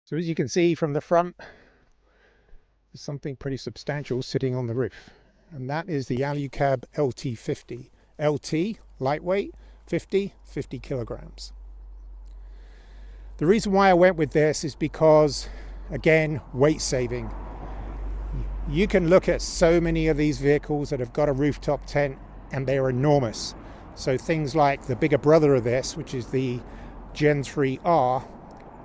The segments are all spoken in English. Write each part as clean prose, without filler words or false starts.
So as you can see from the front, there's something pretty substantial sitting on the roof, and that is the Alu-Cab LT-50. LT, lightweight, 50 kilograms. The reason why I went with this is because, again, weight saving. You can look at so many of these vehicles that have got a rooftop tent and they're enormous. So things like the bigger brother of this, which is the Gen 3R,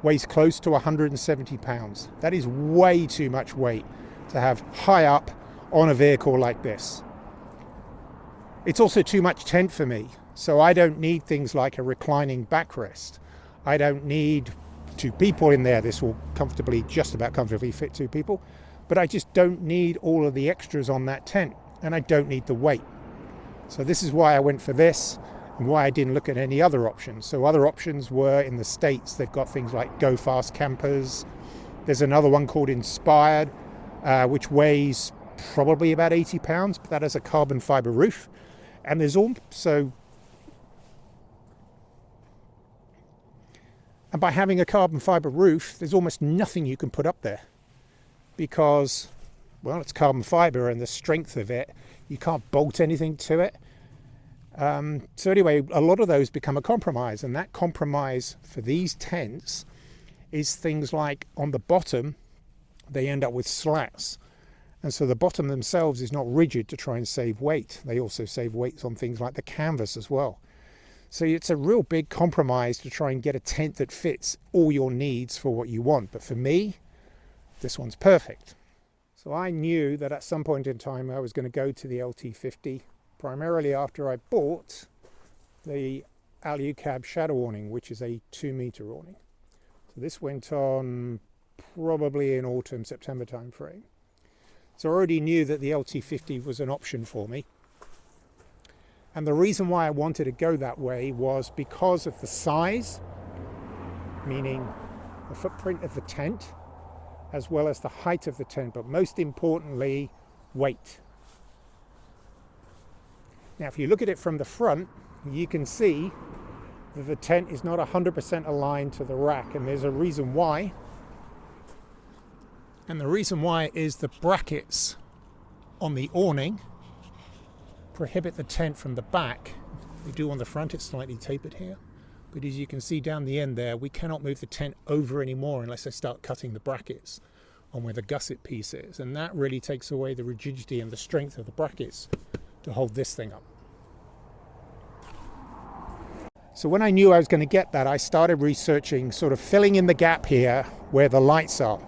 weighs close to 170 pounds. That is way too much weight to have high up on a vehicle like this. It's also too much tent for me, so I don't need things like a reclining backrest. I don't need two people in there. This will just about comfortably fit two people, but I just don't need all of the extras on that tent, and I don't need the weight. So this is why I went for this, and why I didn't look at any other options. So other options were in the States. They've got things like Go Fast campers. There's another one called Inspired, which weighs probably about 80 pounds, but that has a carbon fiber roof. And there's also, and by having a carbon fiber roof, there's almost nothing you can put up there because, well, it's carbon fiber and the strength of it, you can't bolt anything to it. So anyway, a lot of those become a compromise, and that compromise for these tents is things like on the bottom, they end up with slats. And so the bottom themselves is not rigid to try and save weight. They also save weights on things like the canvas as well. So it's a real big compromise to try and get a tent that fits all your needs for what you want. But for me, this one's perfect. So I knew that at some point in time I was going to go to the LT-50, primarily after I bought the Alu-Cab shadow awning, which is a 2-meter awning. So this went on probably in autumn, September time frame. So I already knew that the LT-50 was an option for me. And the reason why I wanted to go that way was because of the size, meaning the footprint of the tent, as well as the height of the tent, but most importantly, weight. Now, if you look at it from the front, you can see that the tent is not 100% aligned to the rack, and there's a reason why. And the reason why is the brackets on the awning prohibit the tent from the back. We do on the front, it's slightly tapered here. But as you can see down the end there, we cannot move the tent over anymore unless I start cutting the brackets on where the gusset piece is. And that really takes away the rigidity and the strength of the brackets to hold this thing up. So when I knew I was going to get that, I started researching, sort of filling in the gap here where the lights are.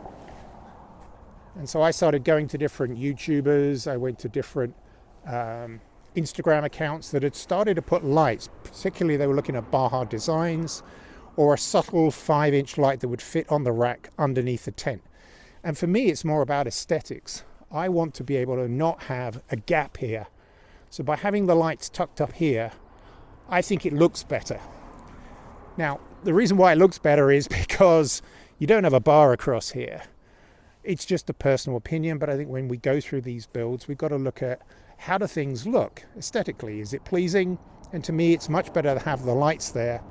And so I started going to different YouTubers. I went to different Instagram accounts that had started to put lights. Particularly they were looking at Baja Designs or a subtle 5-inch light that would fit on the rack underneath the tent. And for me, it's more about aesthetics. I want to be able to not have a gap here. So by having the lights tucked up here, I think it looks better. Now, the reason why it looks better is because you don't have a bar across here. It's just a personal opinion, but I think when we go through these builds, we've got to look at how do things look aesthetically. Is it pleasing? And to me, it's much better to have the lights there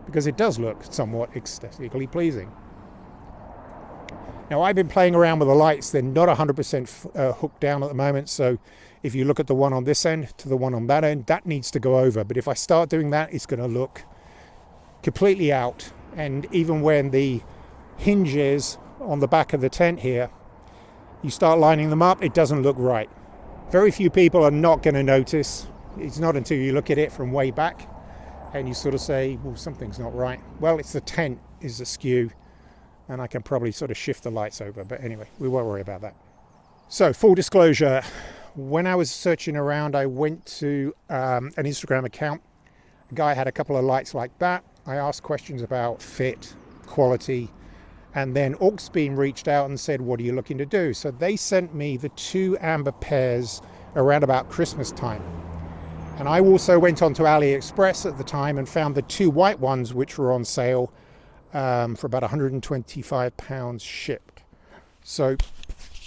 because it does look somewhat aesthetically pleasing. Now, I've been playing around with the lights. They're not 100% hooked down at the moment. So if you look at the one on this end to the one on that end, that needs to go over. But if I start doing that, it's going to look completely out. And even when the hinges on the back of the tent here, you start lining them up, it doesn't look right. Very few people are not going to notice. It's not until you look at it from way back and you sort of say, well, something's not right. Well, it's the tent is askew, and I can probably sort of shift the lights over, but anyway, we won't worry about that. So, full disclosure, when I was searching around, I went to an Instagram account. A guy had a couple of lights like that. I asked questions about fit, quality, and then Auxbeam reached out and said, what are you looking to do? So they sent me the 2 amber pairs around about Christmas time. And I also went onto AliExpress at the time and found the 2 white ones, which were on sale for about £125 shipped. So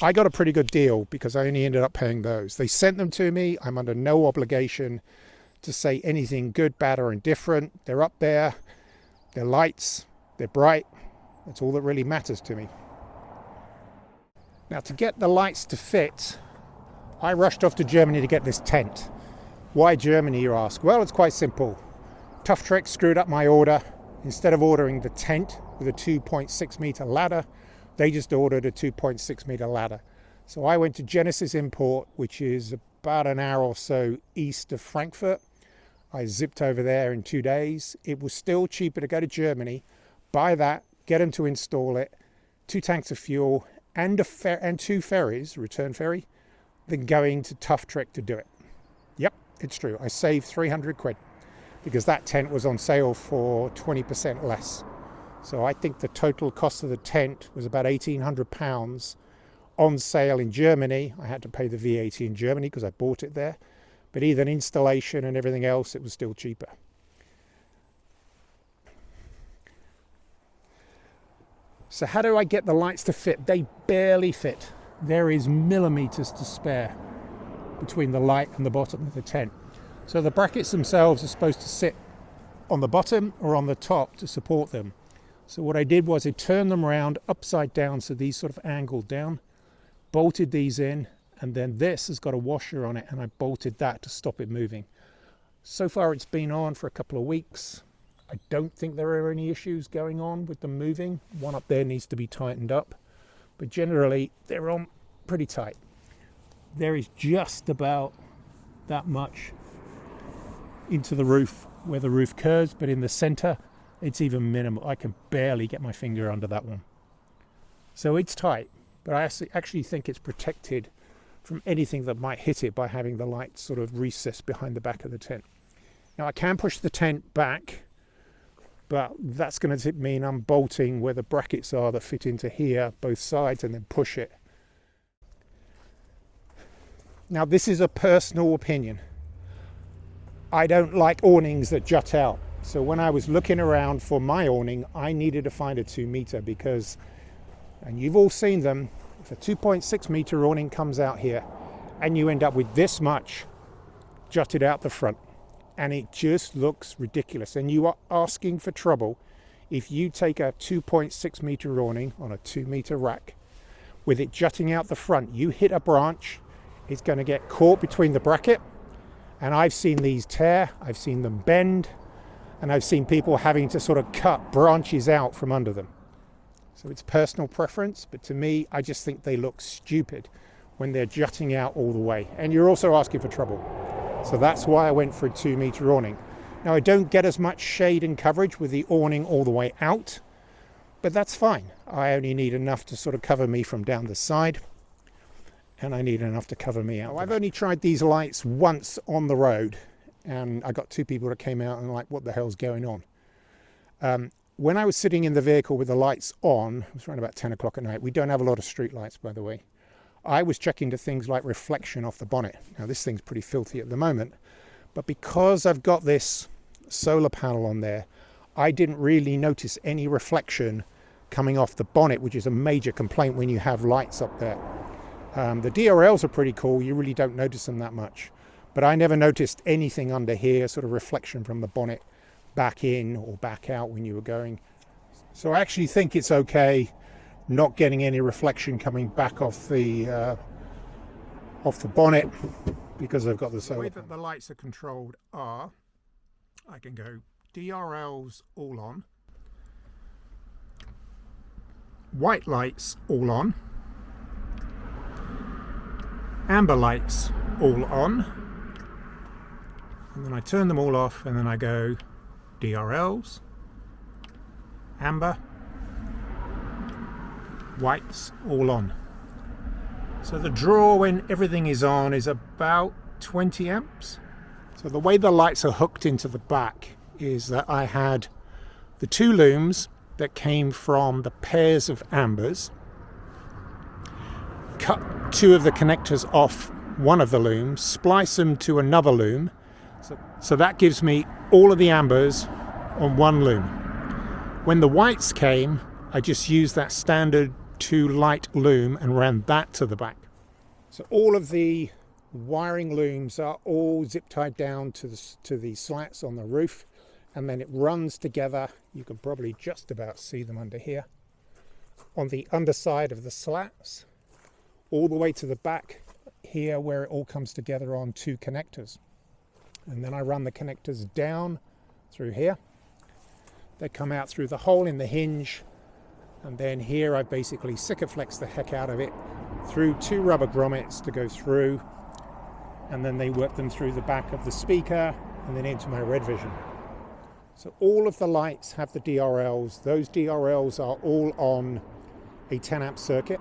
I got a pretty good deal because I only ended up paying those. They sent them to me. I'm under no obligation to say anything good, bad, or indifferent. They're up there. They're lights. They're bright. That's all that really matters to me. Now, to get the lights to fit, I rushed off to Germany to get this tent. Why Germany, you ask? Well, it's quite simple. Tough Trek screwed up my order. Instead of ordering the tent with a 2.6 meter ladder, they just ordered a 2.6 meter ladder. So I went to Genesis Import, which is about an hour or so east of Frankfurt. I zipped over there in 2 days. It was still cheaper to go to Germany, buy that, get them to install it, 2 tanks of fuel and 2 ferries, return ferry, than going to Tough Trek to do it. Yep, it's true. I saved 300 quid because that tent was on sale for 20% less. So I think the total cost of the tent was about £1,800 on sale in Germany. I had to pay the VAT in Germany because I bought it there. But even installation and everything else, it was still cheaper. So how do I get the lights to fit? They barely fit. There is millimeters to spare between the light and the bottom of the tent. So the brackets themselves are supposed to sit on the bottom or on the top to support them. So what I did was I turned them around upside down, so these sort of angled down, bolted these in, and then this has got a washer on it, and I bolted that to stop it moving. So far it's been on for a couple of weeks. I don't think there are any issues going on with them moving. One up there needs to be tightened up, but generally they're on pretty tight. There is just about that much into the roof where the roof curves, but in the center it's even minimal. I can barely get my finger under that one. So it's tight, but I actually think it's protected from anything that might hit it by having the lights sort of recessed behind the back of the tent. Now I can push the tent back, but that's going to mean unbolting where the brackets are that fit into here, both sides, and then push it. Now this is a personal opinion. I don't like awnings that jut out. So when I was looking around for my awning, I needed to find a 2 meter because, and you've all seen them, if a 2.6 meter awning comes out here and you end up with this much jutted out the front, and it just looks ridiculous. And you are asking for trouble if you take a 2.6 meter awning on a 2 meter rack with it jutting out the front. You hit a branch, it's going to get caught between the bracket, and I've seen these tear, I've seen them bend, and I've seen people having to sort of cut branches out from under them. So it's personal preference, but to me, I just think they look stupid when they're jutting out all the way. And you're also asking for trouble. So that's why I went for a 2 meter awning. Now I don't get as much shade and coverage with the awning all the way out, but that's fine. I only need enough to sort of cover me from down the side, and I need enough to cover me out. I've only tried these lights once on the road, and I got 2 people that came out and like, what the hell's going on? When I was sitting in the vehicle with the lights on, it was around about 10 o'clock at night. We don't have a lot of street lights, by the way. I was checking to things like reflection off the bonnet. Now this thing's pretty filthy at the moment, but because I've got this solar panel on there, I didn't really notice any reflection coming off the bonnet, which is a major complaint when you have lights up there. The DRLs are pretty cool. You really don't notice them that much, but I never noticed anything under here, sort of reflection from the bonnet back in or back out when you were going. So I actually think it's okay not getting any reflection coming back off the bonnet because I've got the solar. The way that the lights are controlled are, I can go DRLs all on, white lights all on, amber lights all on, and then I turn them all off, and then I go DRLs, amber, whites all on. So the draw when everything is on is about 20 amps. So the way the lights are hooked into the back is that I had the 2 looms that came from the pairs of ambers, cut 2 of the connectors off one of the looms, splice them to another loom, so that gives me all of the ambers on one loom. When the whites came, I just used that standard 2 light loom and ran that to the back. So all of the wiring looms are all zip tied down to the slats on the roof, and then it runs together. You can probably just about see them under here. on the underside of the slats, all the way to the back here where it all comes together on 2 connectors. And then I run the connectors down through here. They come out through the hole in the hinge, and then here I basically Sikaflex the heck out of it through 2 rubber grommets to go through, and then they work them through the back of the speaker and then into my Red Vision. So all of the lights have the DRLs. Those DRLs are all on a 10 amp circuit.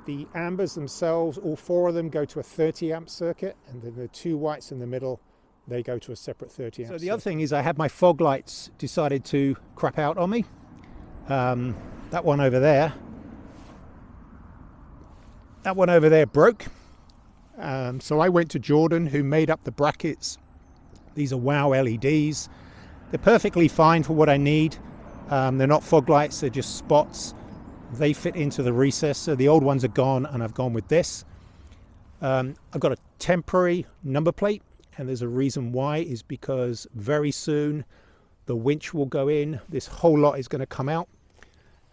The ambers themselves, all 4 of them go to a 30 amp circuit, and then the 2 whites in the middle, they go to a separate 30 amp. So the other thing is I had my fog lights decided to crap out on me. That one over there broke. So I went to Jordan, who made up the brackets. These are WOW LEDs. They're perfectly fine for what I need. They're not fog lights, they're just spots. They fit into the recess, so the old ones are gone, and I've gone with this. I've got a temporary number plate, and there's a reason why, is because very soon the winch will go in. This whole lot is going to come out,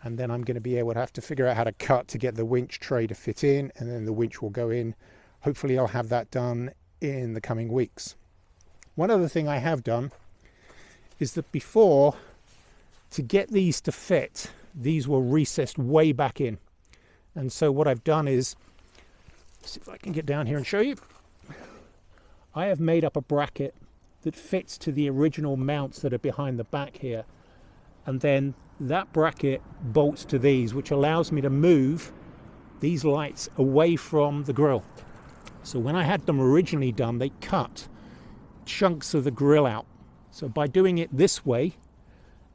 and then I'm going to be able to have to figure out how to cut to get the winch tray to fit in, and then the winch will go in. Hopefully I'll have that done in the coming weeks. One other thing I have done is that before, to get these to fit, these were recessed way back in. And so what I've done is, see if I can get down here and show you. I have made up a bracket that fits to the original mounts that are behind the back here. And then that bracket bolts to these, which allows me to move these lights away from the grille. So when I had them originally done, they cut chunks of the grille out. So by doing it this way,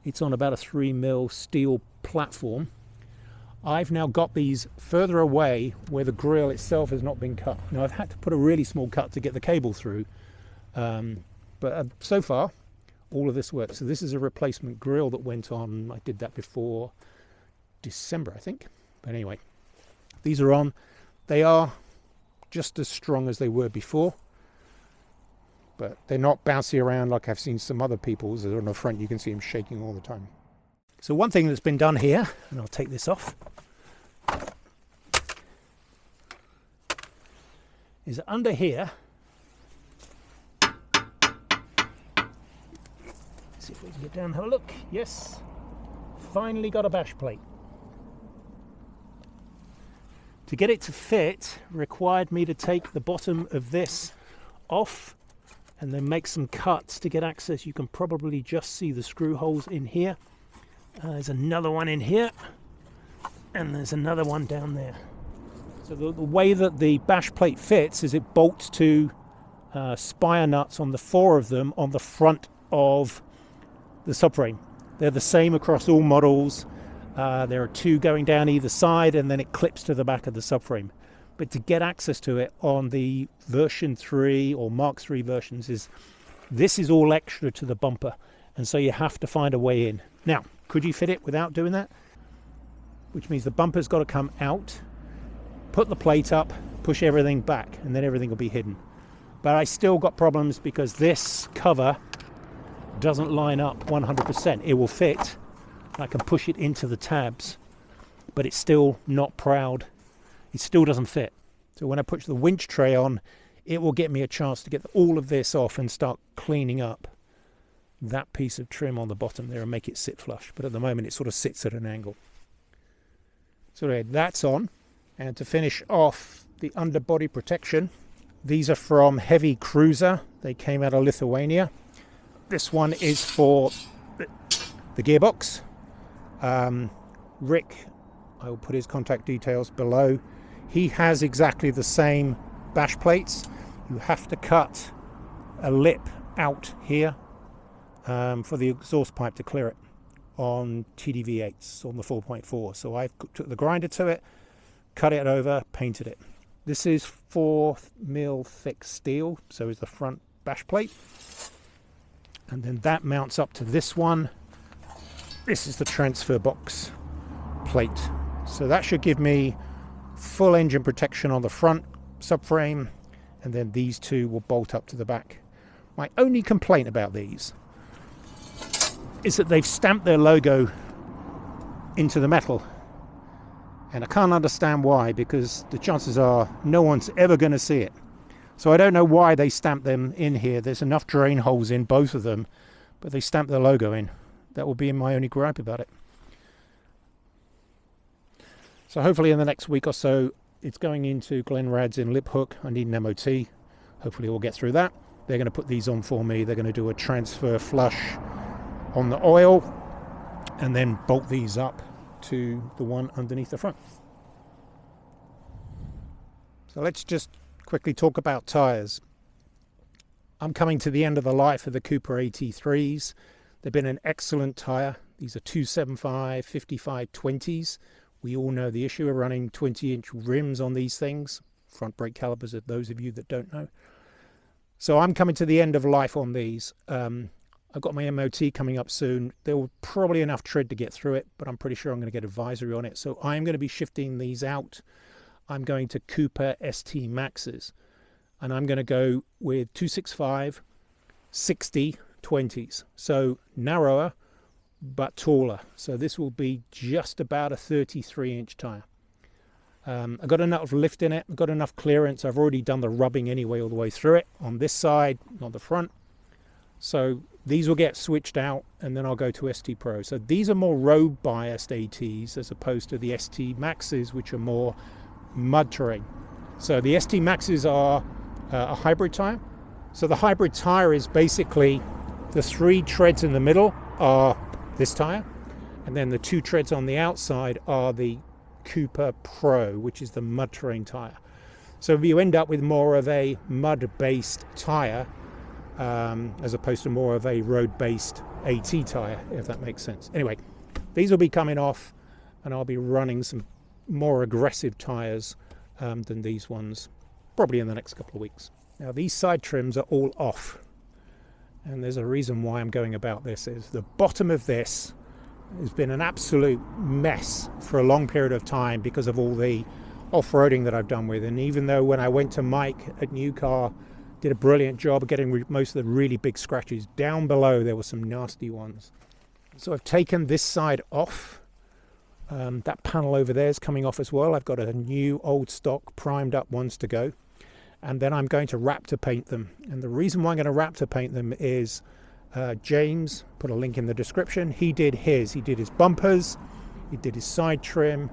it's on about a 3mm steel platform. I've now got these further away where the grille itself has not been cut. Now I've had to put a really small cut to get the cable through, but so far all of this works. So this is a replacement grille that went on. I did that before December, I think. But anyway, these are on. They are just as strong as they were before, but they're not bouncy around like I've seen some other people's. They're on the front, you can see them shaking all the time. So one thing that's been done here, and I'll take this off, is under here, see if we can get down and have a look. Yes, finally got a bash plate. To get it to fit required me to take the bottom of this off and then make some cuts to get access. You can probably just see the screw holes in here. There's another one in here, and there's another one down there. So the way that the bash plate fits is it bolts to spire nuts on the 4 of them on the front of the subframe. They're the same across all models. There are 2 going down either side, and then it clips to the back of the subframe. But to get access to it on the version 3 or Mark 3 versions, this is all extra to the bumper, and so you have to find a way in. Now, could you fit it without doing that? Which means the bumper's got to come out, put the plate up, push everything back, and then everything will be hidden. But I still got problems because this cover doesn't line up 100%. It will fit. I can push it into the tabs, but it's still not proud. It still doesn't fit. So when I push the winch tray on, it will get me a chance to get all of this off and start cleaning up that piece of trim on the bottom there and make it sit flush. But at the moment it sort of sits at an angle. So anyway, that's on. And to finish off the underbody protection, these are from Heavy Cruiser. They came out of Lithuania. This one is for the gearbox. Rick, I will put his contact details below. He has exactly the same bash plates. You have to cut a lip out here for the exhaust pipe to clear it on TDV8s on the 4.4. So I took the grinder to it, cut it over, painted it. This is 4mm thick steel, so is the front bash plate. And then that mounts up to this one. This is the transfer box plate. So that should give me full engine protection on the front subframe, and then these 2 will bolt up to the back. My only complaint about these is that they've stamped their logo into the metal, And I can't understand why, because the chances are no one's ever going to see it. So I don't know why they stamped them in here. There's enough drain holes in both of them, but they stamped the logo in. That will be my only gripe about it. So hopefully in the next week or so, it's going into Glenrad's in Liphook. I need an MOT. Hopefully we'll get through that. They're going to put these on for me. They're going to do a transfer flush on the oil and then bolt these up to the one underneath the front. So let's just quickly talk about tyres. I'm coming to the end of the life of the Cooper AT3s. They've been an excellent tyre. These are 275 55 20s. We all know the issue of running 20-inch rims on these things. Front brake calipers, of those of you that don't know. So I'm coming to the end of life on these. I've got my MOT coming up soon. There will probably enough tread to get through it, but I'm pretty sure I'm going to get advisory on it. So I'm going to be shifting these out. I'm going to Cooper ST Maxes, and I'm going to go with 265 60 20s. So narrower, but taller. So this will be just about a 33-inch tyre. I've got enough lift in it. I've got enough clearance. I've already done the rubbing anyway all the way through it on this side, on the front. So these will get switched out, and then I'll go to ST Pro. So these are more road biased ATs as opposed to the ST Maxes, which are more mud terrain. So the ST Maxes are a hybrid tyre. So the hybrid tyre is basically the 3 treads in the middle are this tyre, and then the 2 treads on the outside are the Cooper Pro, which is the mud terrain tyre. So you end up with more of a mud-based tyre as opposed to more of a road-based AT tyre, if that makes sense. Anyway, these will be coming off, and I'll be running some more aggressive tyres than these ones, probably in the next couple of weeks. Now, these side trims are all off, and there's a reason why I'm going about this. Is the bottom of this has been an absolute mess for a long period of time because of all the off-roading that I've done with. And even though when I went to Mike at New Car, did a brilliant job of getting most of the really big scratches, down below there were some nasty ones. So I've taken this side off. That panel over there is coming off as well. I've got a new old stock primed up ones to go. And then I'm going to Raptor paint them. And the reason why I'm going to Raptor paint them is James, put a link in the description, he did his bumpers, he did his side trim,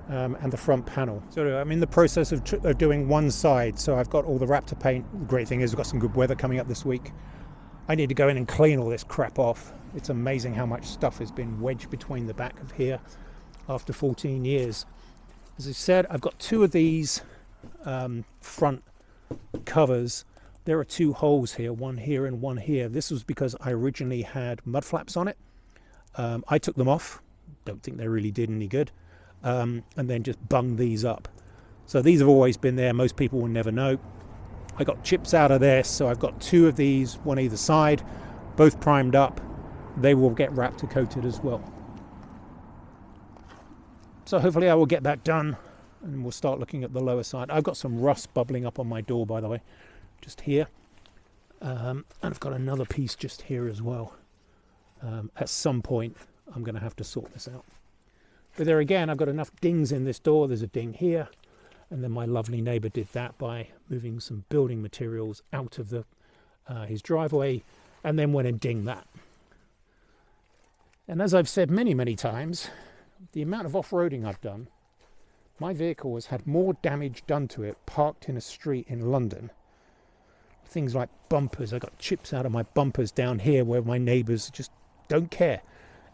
and the front panel. So I'm in the process of doing one side, so I've got all the Raptor paint. The great thing is we've got some good weather coming up this week. I need to go in and clean all this crap off. It's amazing how much stuff has been wedged between the back of here after 14 years. As I said, I've got 2 of these front covers. There are 2 holes here, one here and one here. This was because I originally had mud flaps on it. I took them off, don't think they really did any good, and then just bunged these up. So these have always been there. Most people will never know. I got chips out of this, so I've got 2 of these, one either side, both primed up. They will get Raptor coated as well. So hopefully I will get that done, and we'll start looking at the lower side. I've got some rust bubbling up on my door, by the way, just here. And I've got another piece just here as well. At some point, I'm going to have to sort this out. But there again, I've got enough dings in this door. There's a ding here. And then my lovely neighbour did that by moving some building materials out of his driveway, and then went and dinged that. And as I've said many, many times, the amount of off-roading I've done, my vehicle has had more damage done to it parked in a street in London. Things like bumpers. I got chips out of my bumpers down here where my neighbours just don't care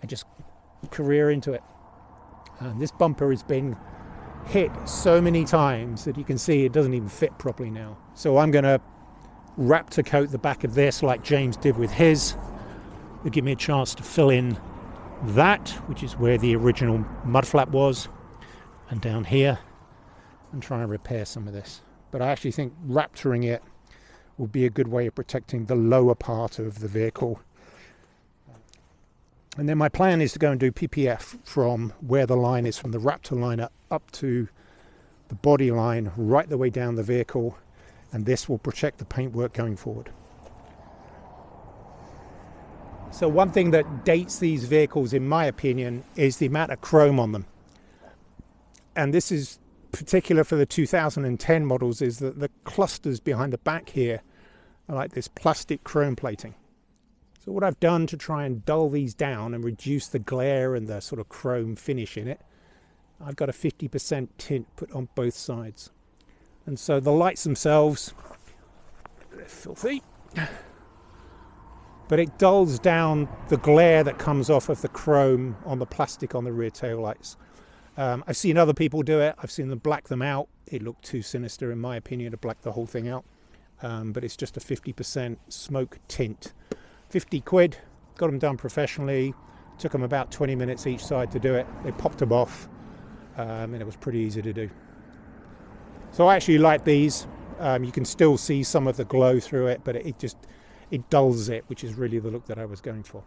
and just career into it. And this bumper has been hit so many times that you can see it doesn't even fit properly now. So I'm going to Raptor coat the back of this like James did with his. It'll give me a chance to fill in that, which is where the original mud flap was, and down here, and try and repair some of this. But I actually think Raptoring it will be a good way of protecting the lower part of the vehicle. And then my plan is to go and do PPF from where the line is from the Raptor liner up to the body line, right the way down the vehicle, and this will protect the paintwork going forward. So one thing that dates these vehicles, in my opinion, is the amount of chrome on them. and this is particular for the 2010 models, is that the clusters behind the back here are like this plastic chrome plating. So what I've done to try and dull these down and reduce the glare and the sort of chrome finish in it, I've got a 50% tint put on both sides. And so the lights themselves, they're filthy, but it dulls down the glare that comes off of the chrome on the plastic on the rear tail lights. I've seen other people do it. I've seen them black them out. It looked too sinister, in my opinion, to black the whole thing out. But it's just a 50% smoke tint. 50 quid, got them done professionally. Took them about 20 minutes each side to do it. They popped them off, and it was pretty easy to do. So I actually like these. You can still see some of the glow through it, but it dulls it, which is really the look that I was going for.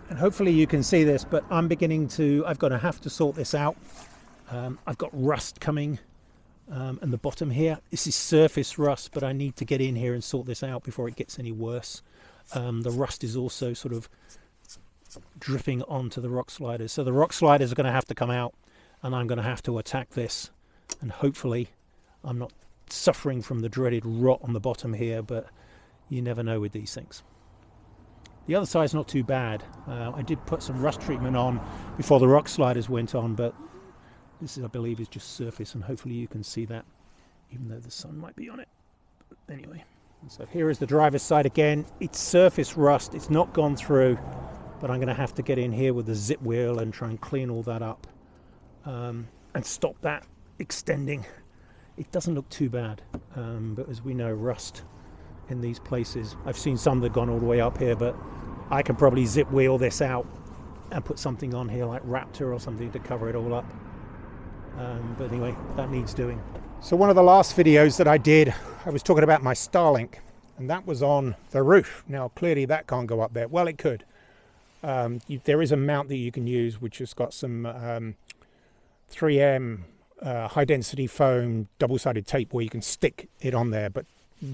And hopefully you can see this, but I'm going to have to sort this out. I've got rust coming in the bottom here. This is surface rust, but I need to get in here and sort this out before it gets any worse. The rust is also sort of dripping onto the rock sliders. So the rock sliders are going to have to come out, and I'm going to have to attack this. And hopefully I'm not suffering from the dreaded rot on the bottom here, but you never know with these things. The other side's not too bad. I did put some rust treatment on before the rock sliders went on, but this is, I believe, is just surface, and hopefully you can see that, even though the sun might be on it. But anyway, so here is the driver's side again. It's surface rust. It's not gone through, but I'm going to have to get in here with the zip wheel and try and clean all that up and stop that extending. It doesn't look too bad, but as we know, rust in these places, I've seen some that have gone all the way up here, but I can probably zip wheel this out and put something on here like Raptor or something to cover it all up. But anyway, that needs doing. So one of the last videos that I did, I was talking about my Starlink, and that was on the roof. Now clearly that can't go up there. Well, it could. There is a mount that you can use which has got some 3M high density foam double-sided tape where you can stick it on there, but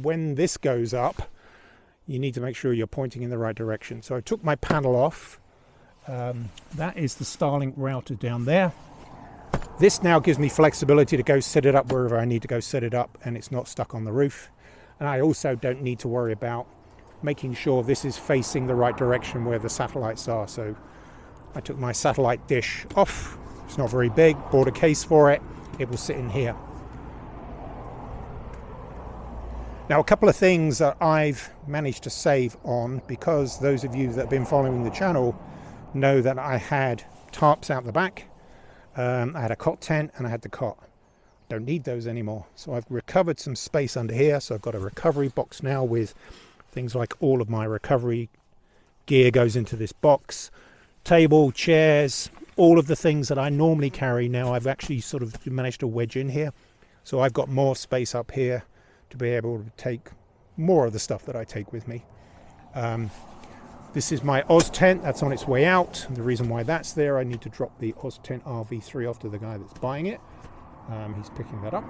when this goes up you need to make sure you're pointing in the right direction. So I took my panel off. That is the Starlink router down there. This now gives me flexibility to go set it up wherever I need to go set it up, and it's not stuck on the roof. And I also don't need to worry about making sure this is facing the right direction where the satellites are. So I took my satellite dish off. It's not very big, bought a case for it. It will sit in here. Now, a couple of things that I've managed to save on, because those of you that have been following the channel know that I had tarps out the back. I had a cot tent and I had the cot. Don't need those anymore. So I've recovered some space under here. So I've got a recovery box now with things like all of my recovery gear goes into this box. Table, chairs, all of the things that I normally carry now I've actually sort of managed to wedge in here. So I've got more space up here to be able to take more of the stuff that I take with me. This is my Oz tent that's on its way out. And the reason why that's there, I need to drop the Oz tent RV3 off to the guy that's buying it. He's picking that up.